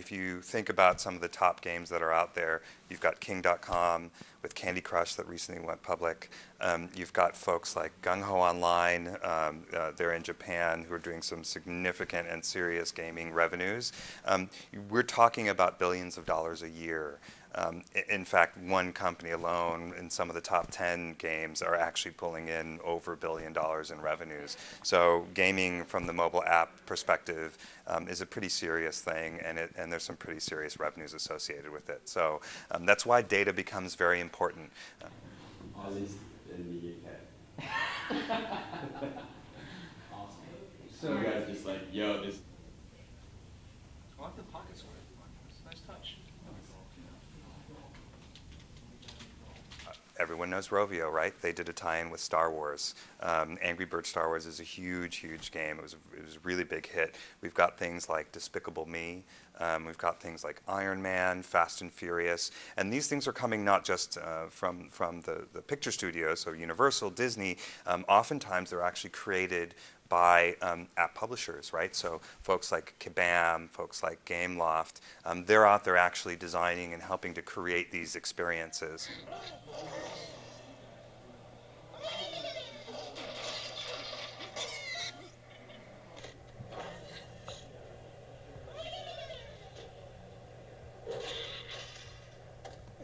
if you think about some of the top games that are out there, you've got King.com with Candy Crush that recently went public. You've got folks like GungHo Online, they're in Japan, who are doing some significant and serious gaming revenues. We're talking about billions of dollars a year. In fact, one company alone in some of the top 10 games are actually pulling in over $1 billion in revenues. So gaming from the mobile app perspective is a pretty serious thing, and there's some pretty serious revenues associated with it. So that's why data becomes very important. At least in the UK. Awesome. So you guys just like, yo, this. I like the pocket square. It's a nice touch. Everyone knows Rovio, right? They did a tie-in with Star Wars. Angry Birds Star Wars is a huge, huge game. It was a really big hit. We've got things like Despicable Me. We've got things like Iron Man, Fast and Furious. And these things are coming not just from the picture studios, so Universal, Disney. Oftentimes they're actually created by app publishers, right? So folks like Kabam, folks like Gameloft, they're out there actually designing and helping to create these experiences.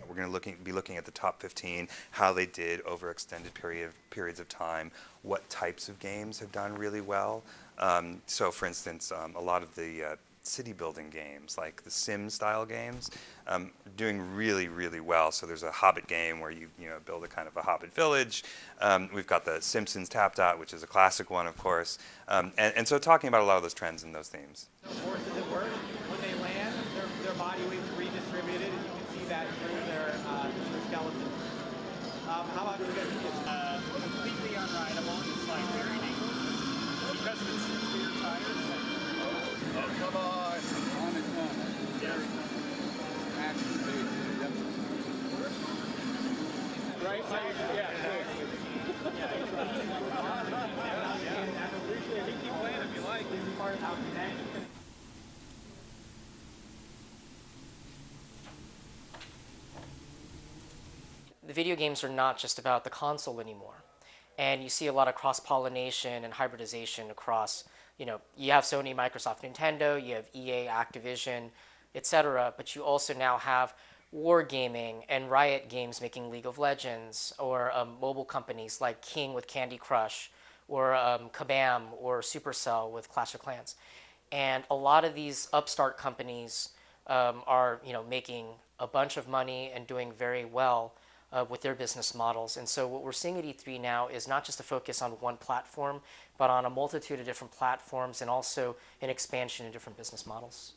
We're going to be looking at the top 15, how they did over extended periods of time, what types of games have done really well. So for instance, a lot of the city building games, like the Sims style games, doing really, really well. So there's a Hobbit game where you build a kind of a Hobbit village. We've got the Simpsons Tap Dot, which is a classic one, of course. And so talking about a lot of those trends and those themes. So forces at work, when they land, their body weight's redistributed, and you can see that through their skeleton. How about you guys just completely unrideable, just like very dangerous, because of its clear tires? Oh, come on! On its own. Yeah. Right? Yeah. You keep playing if you like. This is part of how connect. The video games are not just about the console anymore. And you see a lot of cross-pollination and hybridization across, you have Sony, Microsoft, Nintendo, you have EA, Activision, etc. But you also now have Wargaming and Riot Games making League of Legends, or mobile companies like King with Candy Crush, or Kabam or Supercell with Clash of Clans. And a lot of these upstart companies are making a bunch of money and doing very well with their business models. And so what we're seeing at E3 now is not just a focus on one platform, but on a multitude of different platforms and also an expansion in different business models.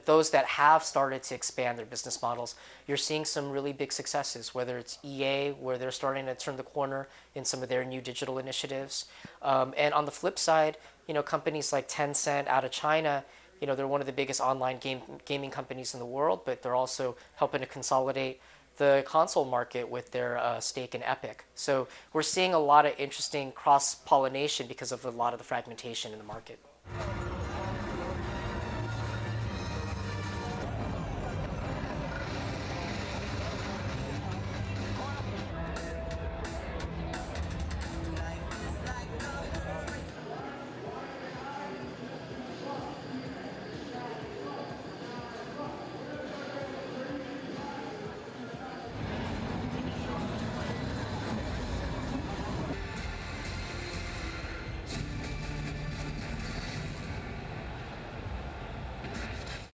Those that have started to expand their business models, you're seeing some really big successes, whether it's EA, where they're starting to turn the corner in some of their new digital initiatives. And on the flip side, companies like Tencent out of China, they're one of the biggest online gaming companies in the world, but they're also helping to consolidate the console market with their stake in Epic. So we're seeing a lot of interesting cross-pollination because of a lot of the fragmentation in the market.